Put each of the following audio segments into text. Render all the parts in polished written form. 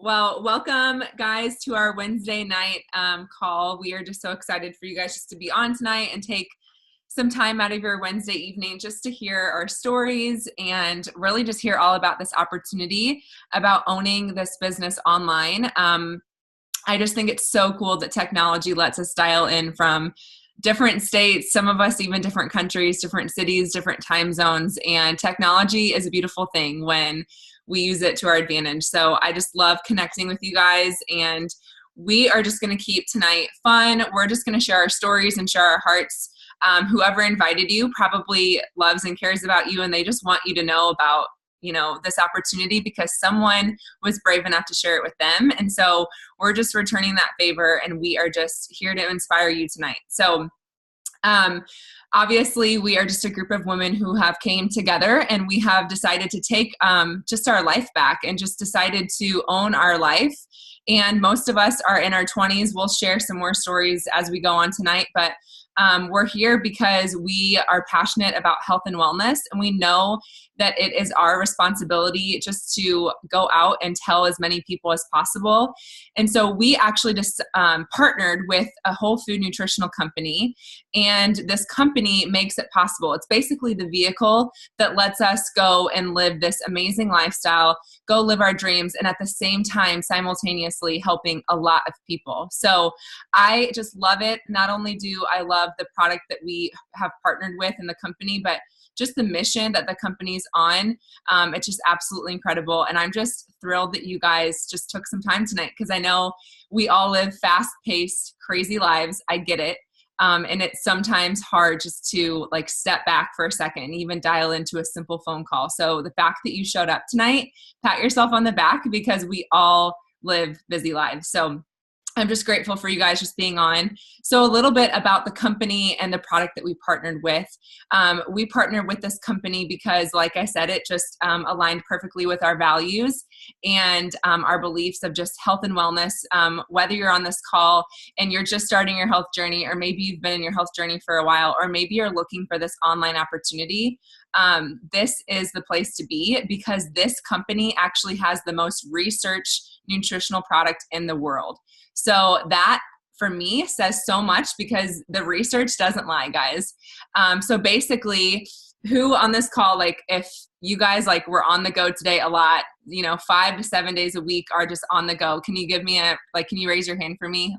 Well, welcome guys to our Wednesday night call. We are just so excited for you guys just to be on tonight and take some time out of your Wednesday evening just to hear our stories and really just hear all about this opportunity about owning this business online. I just think it's so cool that technology lets us dial in from different states, some of us even different countries, different cities, different time zones, and technology is a beautiful thing when we use it to our advantage. So I just love connecting with you guys, and we are just going to keep tonight fun. We're just going to share our stories and share our hearts. Whoever invited you probably loves and cares about you, and they just want you to know about this opportunity because someone was brave enough to share it with them. And so we're just returning that favor, and we are just here to inspire you tonight. So obviously we are just a group of women who have came together, and we have decided to take just our life back and just decided to own our life. And most of us are in our 20s. We'll share some more stories as we go on tonight, but we're here because we are passionate about health and wellness, and we know that it is our responsibility just to go out and tell as many people as possible. And so we actually just partnered with a whole food nutritional company, and this company makes it possible. It's basically the vehicle that lets us go and live this amazing lifestyle, go live our dreams, and at the same time, simultaneously helping a lot of people. So I just love it. Not only do I love the product that we have partnered with in the company, but just the mission that the company's on. It's just absolutely incredible. And I'm just thrilled that you guys just took some time tonight, because I know we all live fast-paced, crazy lives. I get it. And it's sometimes hard just to step back for a second and even dial into a simple phone call. So the fact that you showed up tonight, pat yourself on the back, because we all live busy lives. So I'm just grateful for you guys just being on. So a little bit about the company and the product that we partnered with. We partnered with this company because, like I said, it just aligned perfectly with our values and our beliefs of just health and wellness. Whether you're on this call and you're just starting your health journey, or maybe you've been in your health journey for a while, or maybe you're looking for this online opportunity, this is the place to be, because this company actually has the most researched nutritional product in the world. So that, for me, says so much, because the research doesn't lie, guys. So basically, who on this call, if you guys were on the go today a lot, 5 to 7 days a week are just on the go. Can you give me can you raise your hand for me?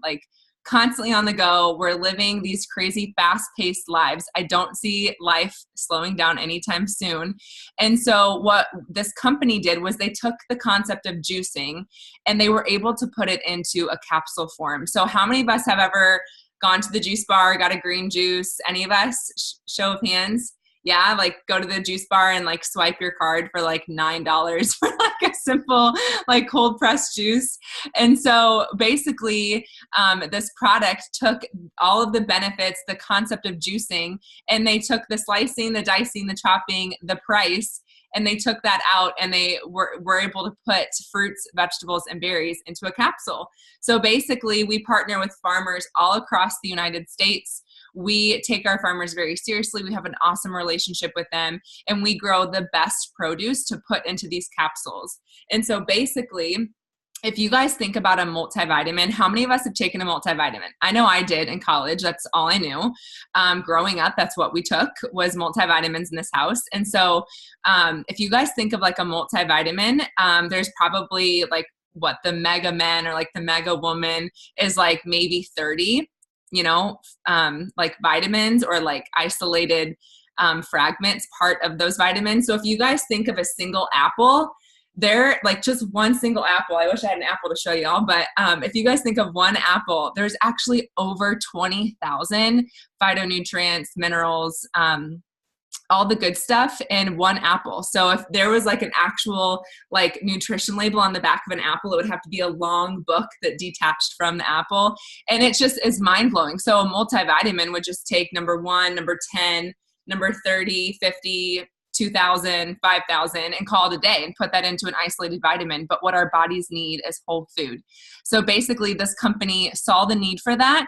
Constantly on the go. We're living these crazy fast-paced lives. I don't see life slowing down anytime soon. And so what this company did was they took the concept of juicing and they were able to put it into a capsule form. So how many of us have ever gone to the juice bar, got a green juice? Any of us? Show of hands. Yeah, go to the juice bar and swipe your card for $9 for a simple cold pressed juice. And so basically this product took all of the benefits, the concept of juicing, and they took the slicing, the dicing, the chopping, the price, and they took that out, and they were able to put fruits, vegetables, and berries into a capsule. So basically we partner with farmers all across the United States. We take our farmers very seriously. We have an awesome relationship with them, and we grow the best produce to put into these capsules. And so basically, if you guys think about a multivitamin, how many of us have taken a multivitamin? I know I did in college. That's all I knew. Growing up, that's what we took, was multivitamins in this house. And so if you guys think of a multivitamin, there's probably the Mega Men or the Mega Woman is maybe 30. Vitamins or isolated fragments, part of those vitamins. So if you guys think of a single apple, they're just one single apple. I wish I had an apple to show y'all, but if you guys think of one apple, there's actually over 20,000 phytonutrients, minerals, all the good stuff in one apple. So if there was an actual nutrition label on the back of an apple, it would have to be a long book that detached from the apple. And it just is mind blowing. So a multivitamin would just take number 1, number 10, number 30, 50, 2,000, 5,000 and call it a day and put that into an isolated vitamin. But what our bodies need is whole food. So basically this company saw the need for that.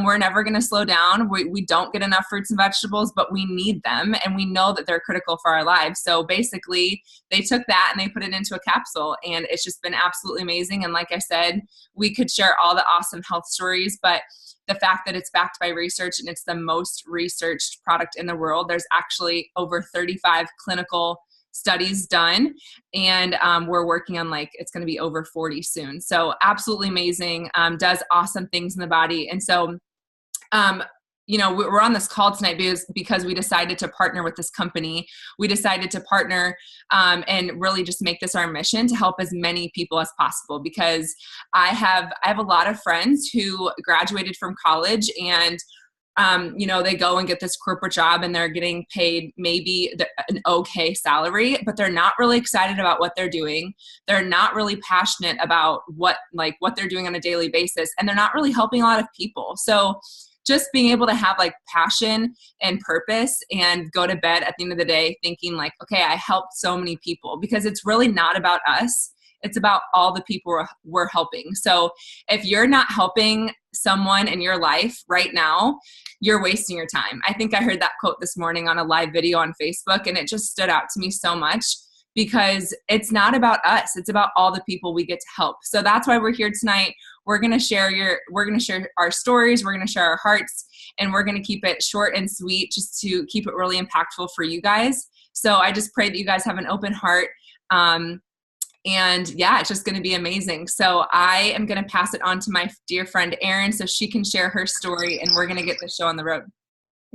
We're never going to slow down. We don't get enough fruits and vegetables, but we need them. And we know that they're critical for our lives. So basically they took that and they put it into a capsule, and it's just been absolutely amazing. And like I said, we could share all the awesome health stories, but the fact that it's backed by research and it's the most researched product in the world, there's actually over 35 clinical studies done, and we're working on it's going to be over 40 soon. So absolutely amazing, does awesome things in the body. And so we're on this call tonight because we decided to partner with this company. We decided to partner and really just make this our mission to help as many people as possible, because I have a lot of friends who graduated from college and they go and get this corporate job and they're getting paid maybe an okay salary, but they're not really excited about what they're doing. They're not really passionate about what they're doing on a daily basis, and they're not really helping a lot of people. So just being able to have passion and purpose and go to bed at the end of the day thinking okay, I helped so many people, because it's really not about us. It's about all the people we're helping. So if you're not helping someone in your life right now, you're wasting your time. I think I heard that quote this morning on a live video on Facebook, and it just stood out to me so much, because it's not about us. It's about all the people we get to help. So that's why we're here tonight. We're going to share our stories. We're going to share our hearts, and we're going to keep it short and sweet just to keep it really impactful for you guys. So I just pray that you guys have an open heart. And yeah, it's just going to be amazing. So I am going to pass it on to my dear friend, Erin, so she can share her story, and we're going to get the show on the road.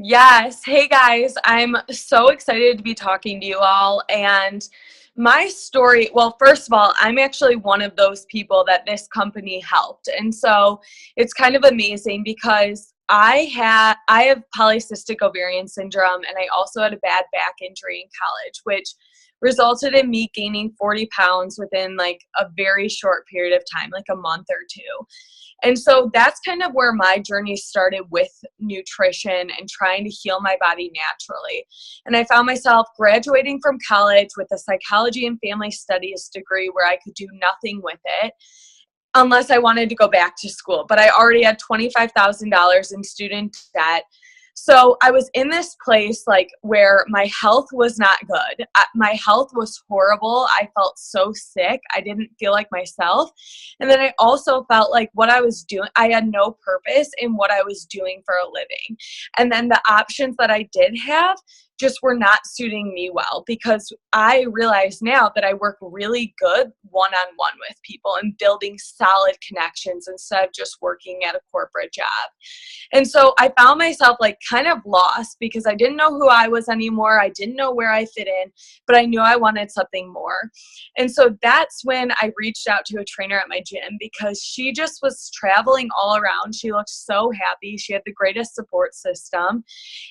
Yes. Hey guys, I'm so excited to be talking to you all. And my story, well, first of all, I'm actually one of those people that this company helped. And so it's kind of amazing because I have polycystic ovarian syndrome, and I also had a bad back injury in college, which resulted in me gaining 40 pounds within a very short period of time, a month or two. And so that's kind of where my journey started with nutrition and trying to heal my body naturally. And I found myself graduating from college with a psychology and family studies degree where I could do nothing with it unless I wanted to go back to school. But I already had $25,000 in student debt. So I was in this place where my health was not good. My health was horrible. I felt so sick. I didn't feel like myself. And then I also felt like what I was doing, I had no purpose in what I was doing for a living. And then the options that I did have just were not suiting me well, because I realize now that I work really good one-on-one with people and building solid connections instead of just working at a corporate job. And so I found myself kind of lost, because I didn't know who I was anymore. I didn't know where I fit in, but I knew I wanted something more. And so that's when I reached out to a trainer at my gym, because she just was traveling all around. She looked so happy. She had the greatest support system.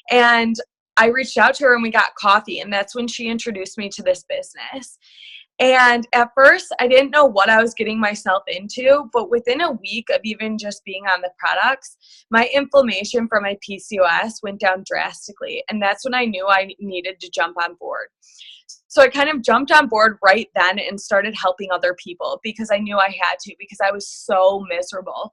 And I reached out to her and we got coffee, and that's when she introduced me to this business. And at first, I didn't know what I was getting myself into, but within a week of even just being on the products, my inflammation from my PCOS went down drastically. And that's when I knew I needed to jump on board. So I kind of jumped on board right then and started helping other people, because I knew I had to, because I was so miserable.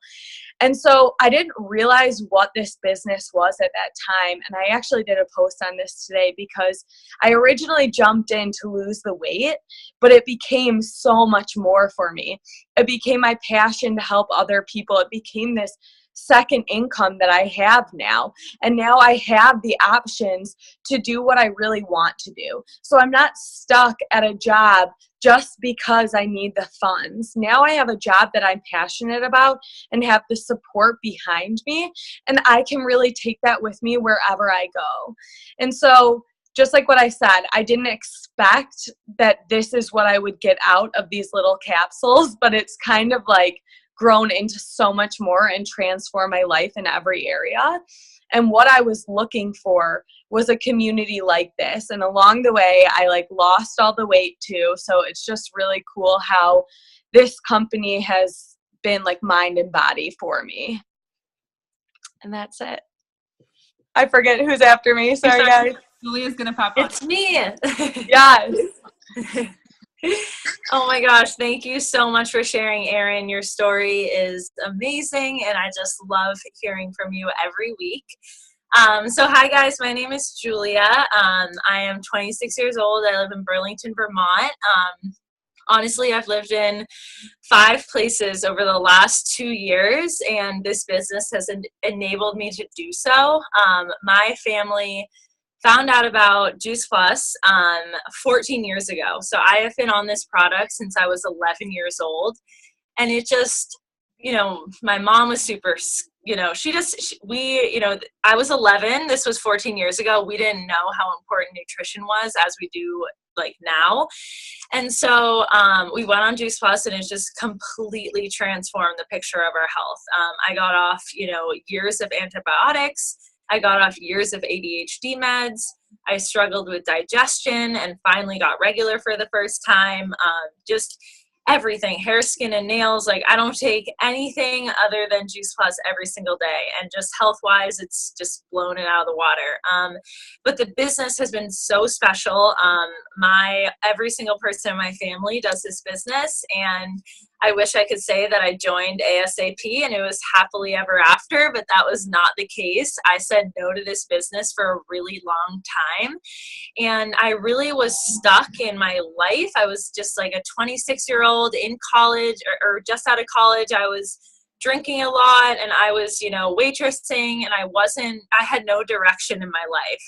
And so I didn't realize what this business was at that time. And I actually did a post on this today, because I originally jumped in to lose the weight, but it became so much more for me. It became my passion to help other people. It became this second income that I have now. And now I have the options to do what I really want to do. So I'm not stuck at a job just because I need the funds. Now I have a job that I'm passionate about and have the support behind me, and I can really take that with me wherever I go. And so just like what I said, I didn't expect that this is what I would get out of these little capsules, but it's kind of grown into so much more and transformed my life in every area. And what I was looking for was a community like this. And along the way, I lost all the weight too. So it's just really cool how this company has been mind and body for me. And that's it. I forget who's after me. Sorry, guys. Julia's gonna pop on. It's me. Yes. Oh my gosh, thank you so much for sharing, Erin. Your story is amazing, and I just love hearing from you every week. So hi guys, my name is Julia. I am 26 years old. I live in Burlington, Vermont. Honestly, I've lived in 5 places over the last 2 years, and this business has enabled me to do so. My family found out about Juice Plus 14 years ago. So I have been on this product since I was 11 years old. And it just, my mom was super, I was 11. This was 14 years ago. We didn't know how important nutrition was as we do like now. And so we went on Juice Plus, and it just completely transformed the picture of our health. I got off, years of antibiotics. I got off years of ADHD meds. I struggled with digestion and finally got regular for the first time. Just everything, hair, skin, and nails. Like, I don't take anything other than Juice Plus every single day. And just health-wise, it's just blown it out of the water. But the business has been so special. Every single person in my family does this business, and I wish I could say that I joined ASAP and it was happily ever after, but that was not the case. I said no to this business for a really long time, and I really was stuck in my life. I was just like a 26-year-old in college or just out of college. I was drinking a lot, and I was, waitressing, and I had no direction in my life.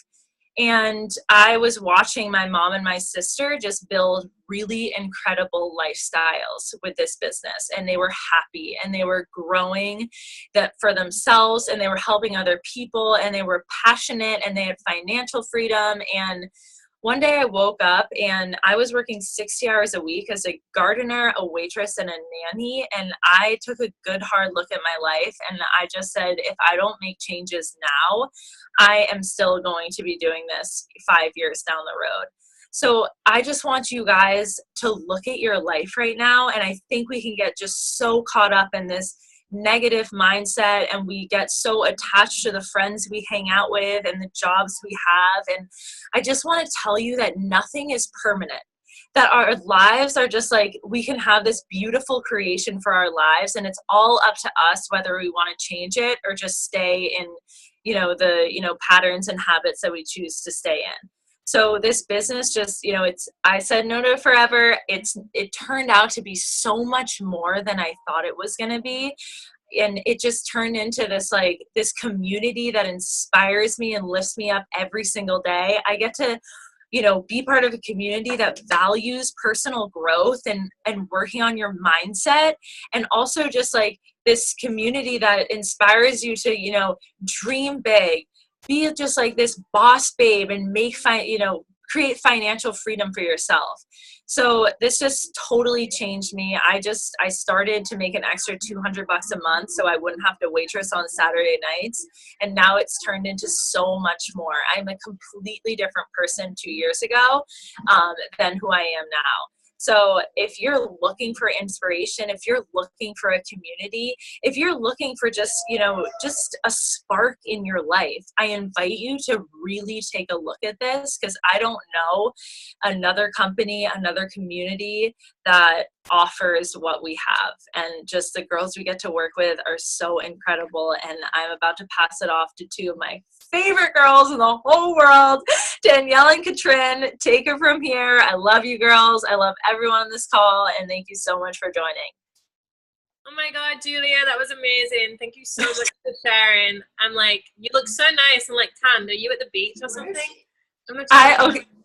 And I was watching my mom and my sister just build really incredible lifestyles with this business. And they were happy, and they were growing that for themselves, and they were helping other people, and they were passionate, and they had financial freedom. And one day I woke up and I was working 60 hours a week as a gardener, a waitress, and a nanny. And I took a good hard look at my life, and I just said, if I don't make changes now, I am still going to be doing this 5 years down the road. So I just want you guys to look at your life right now. And I think we can get just so caught up in this negative mindset, and we get so attached to the friends we hang out with and the jobs we have. And I just want to tell you that nothing is permanent, that our lives are just like, we can have this beautiful creation for our lives, and it's all up to us whether we want to change it or just stay in the patterns and habits that we choose to stay in. So this business just, I said no to it forever. It turned out to be so much more than I thought it was going to be. And it just turned into this community that inspires me and lifts me up every single day. I get to, be part of a community that values personal growth and working on your mindset. And also just like this community that inspires you to, dream big, be just like this boss babe, and create financial freedom for yourself. So this just totally changed me. I started to make an extra $200 a month so I wouldn't have to waitress on Saturday nights. And now it's turned into so much more. I'm a completely different person 2 years ago than who I am now. So if you're looking for inspiration, if you're looking for a community, if you're looking for just a spark in your life, I invite you to really take a look at this, because I don't know another company, another community that offers what we have. And just the girls we get to work with are so incredible. And I'm about to pass it off to 2 of my favorite girls in the whole world, Danielle and Katrin. Take it from here. I love you girls. I love everyone on this call, and thank you so much for joining. Oh my God, Julia, that was amazing. Thank you so much for sharing. I'm like, you look so nice and like tanned. Are you at the beach or something?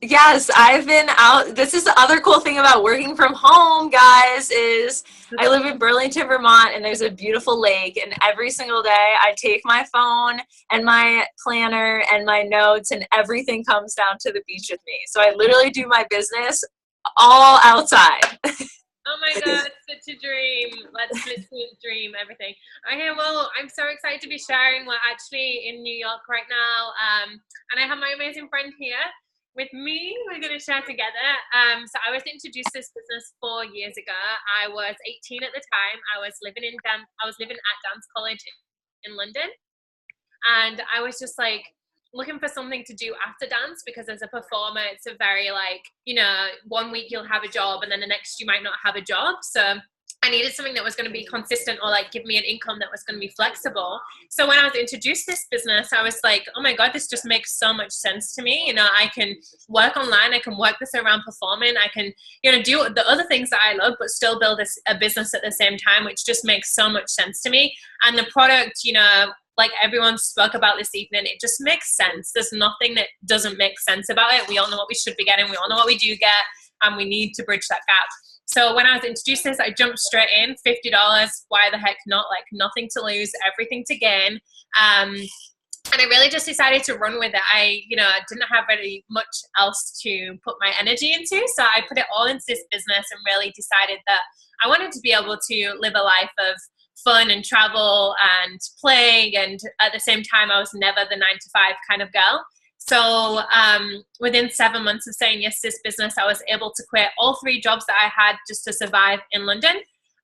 Yes, I've been out. This is the other cool thing about working from home, guys, is I live in Burlington, Vermont, and there's a beautiful lake, and every single day I take my phone and my planner and my notes, and everything comes down to the beach with me. So I literally do my business all outside. Oh my God, such a dream. Let's literally dream everything. Okay, well, I'm so excited to be sharing. We're actually in New York right now, and I have my amazing friend here with me. We're going to share together. So I was introduced to this business 4 years ago. I was 18 at the time. I was living at dance college in London, and I was just like, looking for something to do after dance, because as a performer, it's a very like, you know, one week you'll have a job and then the next you might not have a job. So I needed something that was going to be consistent, or like give me an income that was going to be flexible. So when I was introduced to this business, I was like, oh my God, this just makes so much sense to me. You know, I can work online, I can work this around performing, I can, you know, do the other things that I love, but still build a business at the same time, which just makes so much sense to me. And the product, you know, like everyone spoke about this evening, it just makes sense. There's nothing that doesn't make sense about it. We all know what we should be getting. We all know what we do get, and we need to bridge that gap. So when I was introduced to this, I jumped straight in, $50. Why the heck not? Like nothing to lose, everything to gain. And I really just decided to run with it. I didn't have really much else to put my energy into. So I put it all into this business and really decided that I wanted to be able to live a life of fun and travel and play. And at the same time, I was never the 9-to-5 kind of girl. So within 7 months of saying yes to this business, I was able to quit all 3 jobs that I had just to survive in London.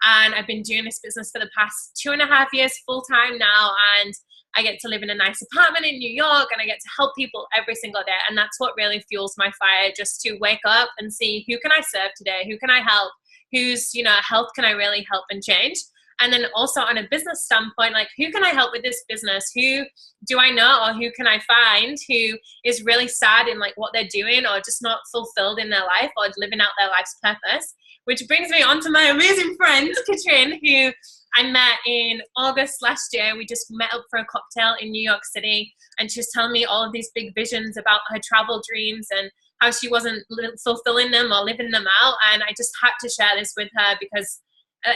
And I've been doing this business for the past 2.5 years full time now. And I get to live in a nice apartment in New York, and I get to help people every single day. And that's what really fuels my fire, just to wake up and see, who can I serve today? Who can I help? Whose, you know, health can I really help and change? And then also on a business standpoint, like, who can I help with this business? Who do I know, or who can I find who is really sad in like what they're doing, or just not fulfilled in their life, or living out their life's purpose? Which brings me on to my amazing friend, Katrin, who I met in August last year. We just met up for a cocktail in New York City, and she was telling me all of these big visions about her travel dreams and how she wasn't fulfilling them or living them out. And I just had to share this with her, because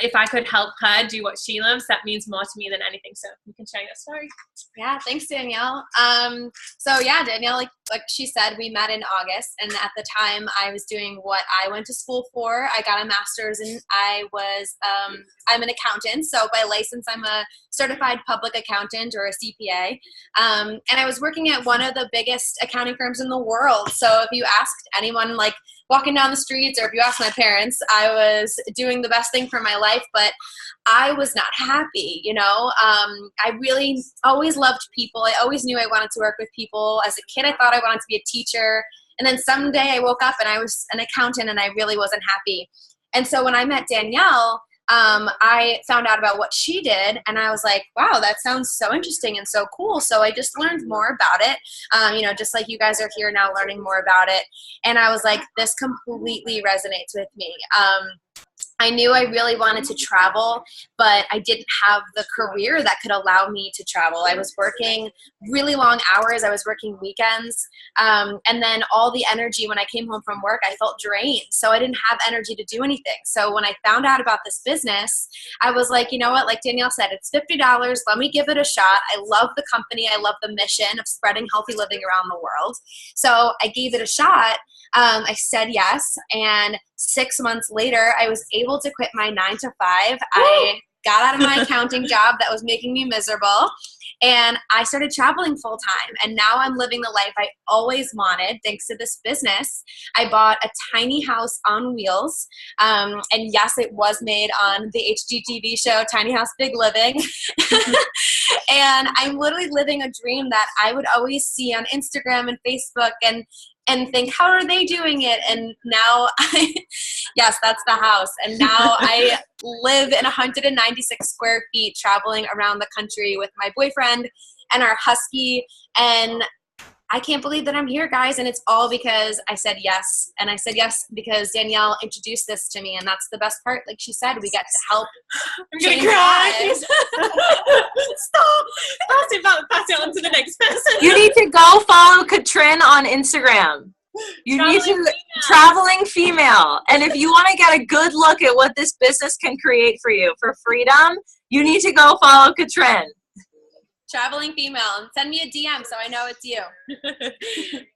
if I could help her do what she loves, that means more to me than anything. So you can share your story. Yeah, thanks, Danielle. So yeah, Danielle, like she said, we met in August, and at the time I was doing what I went to school for. I got a master's, and I'm an accountant. So by license, I'm a certified public accountant, or a CPA. And I was working at one of the biggest accounting firms in the world. So if you asked anyone, like walking down the streets, or if you asked my parents, I was doing the best thing for my life, but I was not happy. You know, I really always loved people. I always knew I wanted to work with people. As a kid, I thought I wanted to be a teacher. And then someday I woke up and I was an accountant, and I really wasn't happy. And so when I met Danielle, I found out about what she did, and I was like, wow, that sounds so interesting and so cool. So I just learned more about it, just like you guys are here now learning more about it. And I was like, this completely resonates with me. I knew I really wanted to travel, but I didn't have the career that could allow me to travel. I was working really long hours. I was working weekends. And then all the energy, when I came home from work, I felt drained. So I didn't have energy to do anything. So when I found out about this business, I was like, you know what, like Danielle said, it's $50. Let me give it a shot. I love the company. I love the mission of spreading healthy living around the world. So I gave it a shot. I said yes, and 6 months later, I was able to quit my 9-to-5. I got out of my accounting job that was making me miserable, and I started traveling full time. And now I'm living the life I always wanted thanks to this business. I bought a tiny house on wheels, and yes, it was made on the HGTV show Tiny House Big Living. And I'm literally living a dream that I would always see on Instagram and Facebook, and think, how are they doing it? And now yes, that's the house. And now I live in 196 square feet, traveling around the country with my boyfriend and our husky. And I can't believe that I'm here, guys. And it's all because I said yes. And I said yes because Danielle introduced this to me. And that's the best part. Like she said, we get to help. I'm going to cry. Stop. Pass it on to the next person. You need to go follow Katrin on Instagram. Traveling female. And if you want to get a good look at what this business can create for you for freedom, you need to go follow Katrin. Traveling female, and send me a DM so I know it's you.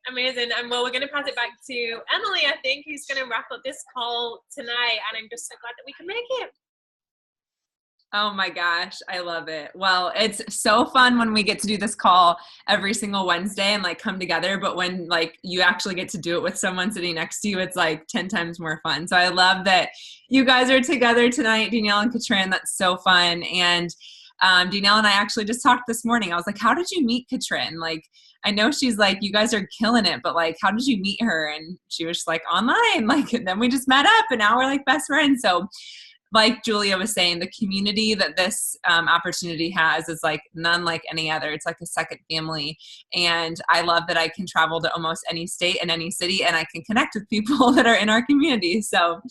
Amazing. And well, we're going to pass it back to Emily, I think, who's going to wrap up this call tonight. And I'm just so glad that we can make it. Oh my gosh, I love it. Well, it's so fun when we get to do this call every single Wednesday and like come together. But when like you actually get to do it with someone sitting next to you, it's like 10 times more fun. So I love that you guys are together tonight, Danielle and Katrin. That's so fun. And Danielle and I actually just talked this morning. I was like, how did you meet Katrin? Like, I know she's like, you guys are killing it, but like, how did you meet her? And she was just like, online. Like, and then we just met up and now we're like best friends. So like Julia was saying, the community that this opportunity has is like none like any other. It's like a second family. And I love that I can travel to almost any state and any city, and I can connect with people that are in our community. So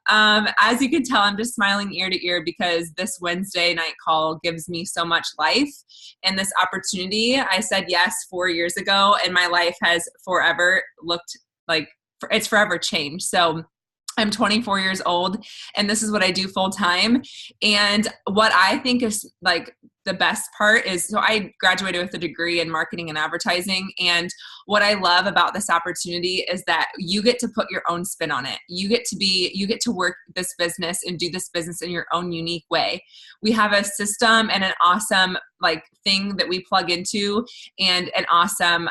as you can tell, I'm just smiling ear to ear because this Wednesday night call gives me so much life. And this opportunity, I said yes 4 years ago, and my life has forever looked like it's forever changed. So I'm 24 years old and this is what I do full time. And what I think is like the best part is, so I graduated with a degree in marketing and advertising. And what I love about this opportunity is that you get to put your own spin on it. You get to work this business and do this business in your own unique way. We have a system and an awesome like thing that we plug into, and an awesome,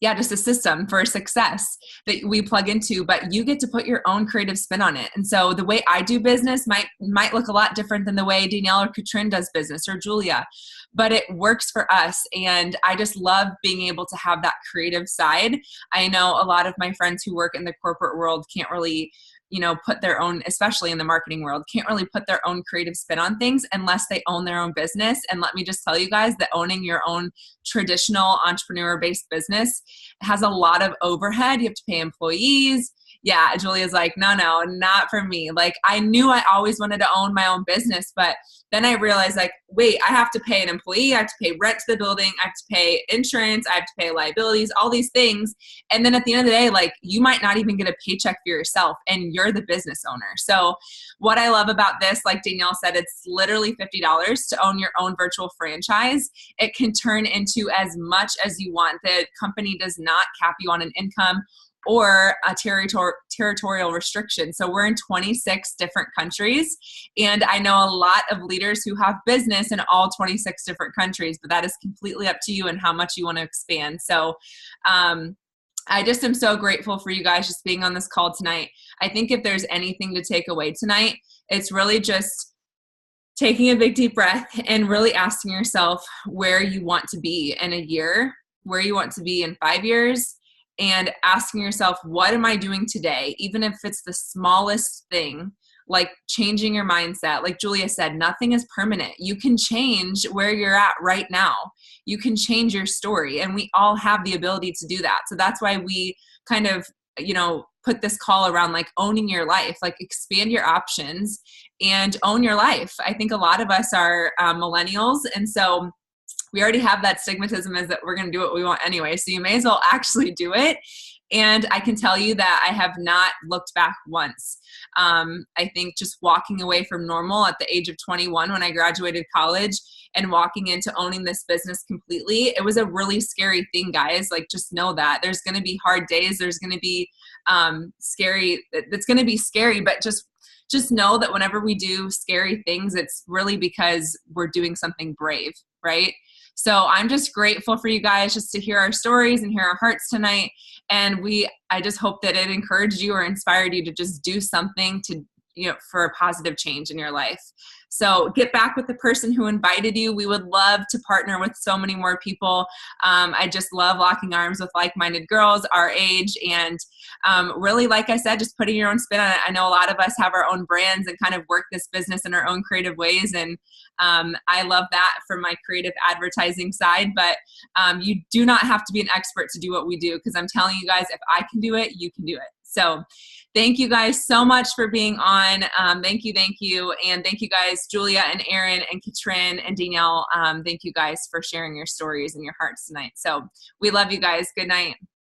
just a system for success that we plug into, but you get to put your own creative spin on it. And so the way I do business might look a lot different than the way Danielle or Katrin does business, or Julia, but it works for us. And I just love being able to have that creative side. I know a lot of my friends who work in the corporate world can't really put their own, especially in the marketing world, can't really put their own creative spin on things unless they own their own business. And let me just tell you guys that owning your own traditional entrepreneur-based business has a lot of overhead. You have to pay employees. Yeah, Julia's like, no, not for me. Like, I knew I always wanted to own my own business, but then I realized, like, wait, I have to pay an employee, I have to pay rent to the building, I have to pay insurance, I have to pay liabilities, all these things. And then at the end of the day, like, you might not even get a paycheck for yourself, and you're the business owner. So what I love about this, like Danielle said, it's literally $50 to own your own virtual franchise. It can turn into as much as you want. The company does not cap you on an income or a territorial restriction. So we're in 26 different countries. And I know a lot of leaders who have business in all 26 different countries, but that is completely up to you and how much you want to expand. So I just am so grateful for you guys just being on this call tonight. I think if there's anything to take away tonight, it's really just taking a big deep breath and really asking yourself where you want to be in a year, where you want to be in 5 years, and asking yourself, what am I doing today? Even if it's the smallest thing, like changing your mindset. Like Julia said, nothing is permanent. You can change where you're at right now. You can change your story, and we all have the ability to do that. So that's why we kind of, put this call around like owning your life, like expand your options and own your life. I think a lot of us are millennials, and so we already have that stigmatism is that we're going to do what we want anyway. So you may as well actually do it. And I can tell you that I have not looked back once. I think just walking away from normal at the age of 21 when I graduated college and walking into owning this business completely, it was a really scary thing, guys. Like, just know that there's going to be hard days. There's going to be scary. It's going to be scary, but just know that whenever we do scary things, it's really because we're doing something brave, right? So I'm just grateful for you guys just to hear our stories and hear our hearts tonight. And I just hope that it encouraged you or inspired you to just do something to, for a positive change in your life. So get back with the person who invited you. We would love to partner with so many more people. I just love locking arms with like-minded girls our age. And really, like I said, just putting your own spin on it. I know a lot of us have our own brands and kind of work this business in our own creative ways. And I love that for my creative advertising side. But you do not have to be an expert to do what we do, because I'm telling you guys, if I can do it, you can do it. So thank you guys so much for being on. Thank you. And thank you guys, Julia and Erin and Katrin and Danielle. Thank you guys for sharing your stories and your hearts tonight. So we love you guys. Good night.